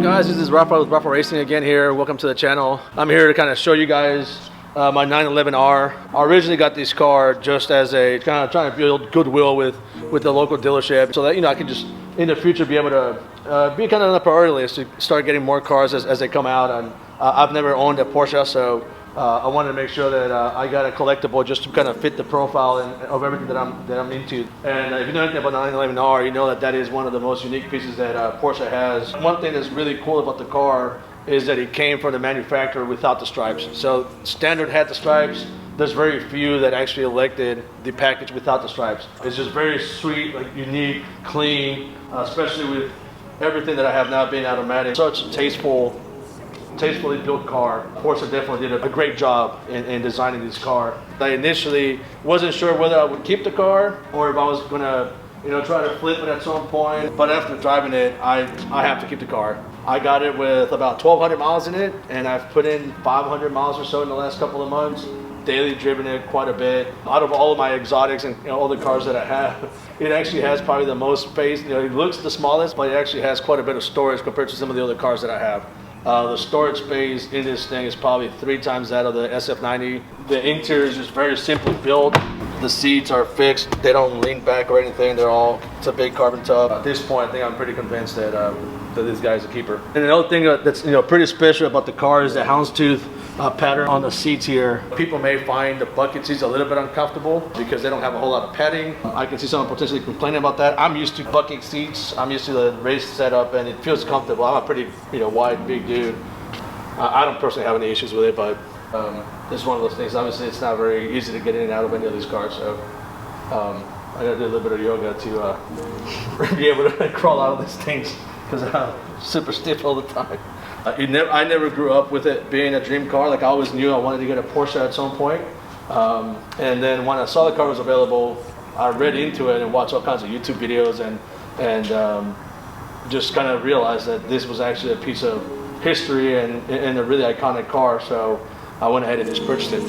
Guys, this is Rafa with Rafa Racing again here. Welcome to the channel. I'm here to kind of show you guys my 911R. I originally got this car just as a kind of trying to build goodwill with the local dealership, so that I can just in the future be able to be kind of on the priority list to start getting more cars as they come out. And I've never owned a Porsche, so I wanted to make sure that I got a collectible just to kind of fit the profile of everything that I'm into. And if you know anything about 911R, you know that is one of the most unique pieces that Porsche has. One thing that's really cool about the car is that it came from the manufacturer without the stripes. So standard had the stripes. There's very few that actually elected the package without the stripes. It's just very sweet, like unique, clean, especially with everything that I have now being automatic. Such a tastefully built car. Porsche definitely did a great job in designing this car. I initially wasn't sure whether I would keep the car or if I was gonna try to flip it at some point, but after driving it, I have to keep the car. I got it with about 1,200 miles in it, and I've put in 500 miles or so in the last couple of months. Daily driven it quite a bit. Out of all of my exotics and all the cars that I have, it actually has probably the most space. It looks the smallest, but it actually has quite a bit of storage compared to some of the other cars that I have. The storage space in this thing is probably 3 times that of the SF90. The interior is just very simply built. The seats are fixed. They don't lean back or anything. It's a big carbon tub. At this point, I think I'm pretty convinced that this guy's a keeper. And another thing that's pretty special about the car is the houndstooth pattern on the seats here. People may find the bucket seats a little bit uncomfortable because they don't have a whole lot of padding. I can see someone potentially complaining about that. I'm used to bucket seats. I'm used to the race setup, and it feels comfortable. I'm a pretty wide, big dude. I don't personally have any issues with it, but it's one of those things. Obviously, it's not very easy to get in and out of any of these cars, so I gotta do a little bit of yoga to be able to crawl out of these things because I'm super stiff all the time. I never grew up with it being a dream car. Like I always knew I wanted to get a Porsche at some point. And then when I saw the car was available, I read into it and watched all kinds of YouTube videos and just kind of realized that this was actually a piece of history and a really iconic car. So I went ahead and just purchased it.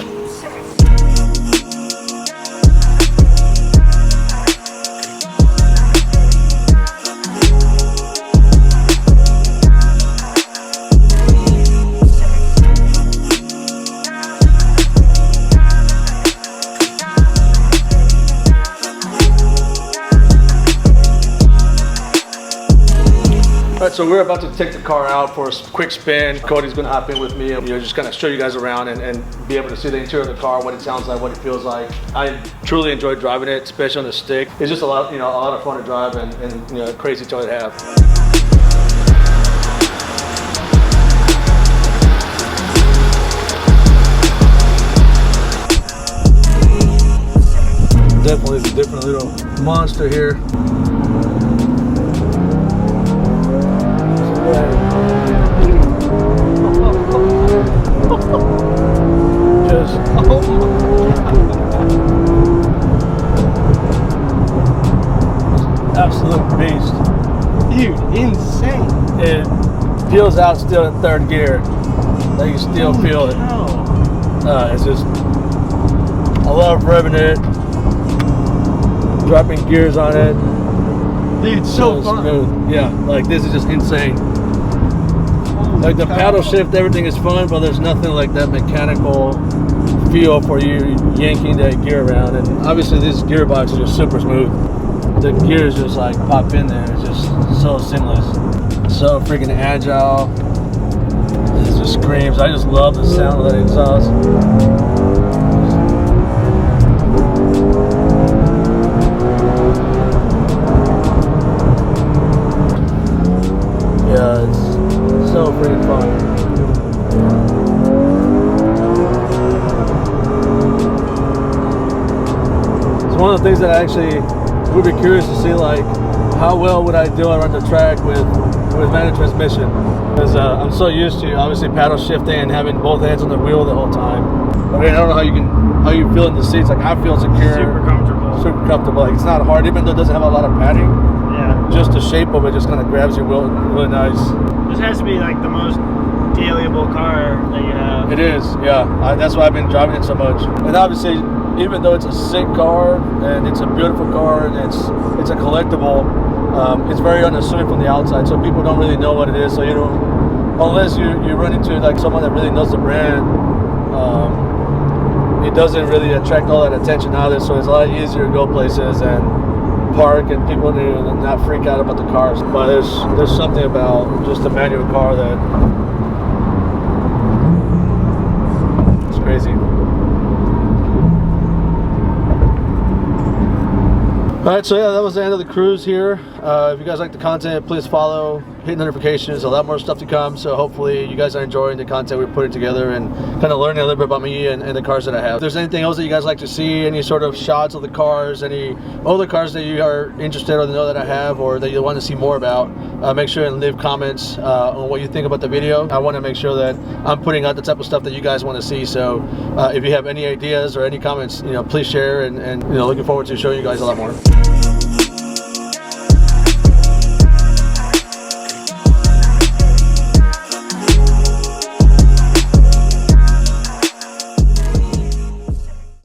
Alright, so we're about to take the car out for a quick spin. Cody's going to hop in with me and just kind of show you guys around and be able to see the interior of the car, what it sounds like, what it feels like. I truly enjoy driving it, especially on the stick. It's just a lot of fun to drive and a crazy toy to have. Definitely a different little monster here. Just absolute beast, dude, insane. It feels out still in 3rd gear. Like you still feel it. It's just, I love revving it, dropping gears on it. Dude, so fun. Smooth. Yeah, like this is just insane. Like the paddle shift, everything is fun, but there's nothing like that mechanical feel for you yanking that gear around. And obviously this gearbox is just super smooth. The gears just like pop in there. It's just so seamless. So freaking agile. It just screams. I just love the sound of that exhaust. Yeah, it's so freaking fun. It's one of the things that I actually would be curious to see, like how well would I do around the track with manual transmission, because I'm so used to obviously paddle shifting and having both hands on the wheel the whole time. I mean, I don't know how you feel in the seats. Like I feel secure, super comfortable. Like it's not hard, even though it doesn't have a lot of padding. Yeah. Just the shape of it just kind of grabs your wheel really nice. This has to be like the most dailyable car that you have. It is, yeah. That's why I've been driving it so much. And obviously, even though it's a sick car and it's a beautiful car and it's a collectible, it's very unassuming from the outside, so people don't really know what it is. So you know, unless you run into like someone that really knows the brand, it doesn't really attract all that attention out of it. So it's a lot easier to go places and park, and people need to not freak out about the cars. But there's something about just a manual car that it's crazy. Alright, so yeah, that was the end of the cruise here. If you guys like the content, please follow, hit notifications, a lot more stuff to come. So hopefully you guys are enjoying the content we're putting together and kind of learning a little bit about me and the cars that I have. If there's anything else that you guys like to see, any sort of shots of the cars, any other cars that you are interested or know that I have or that you want to see more about, make sure and leave comments on what you think about the video. I want to make sure that I'm putting out the type of stuff that you guys want to see. So if you have any ideas or any comments, you know, please share, and you know, looking forward to showing you guys a lot more.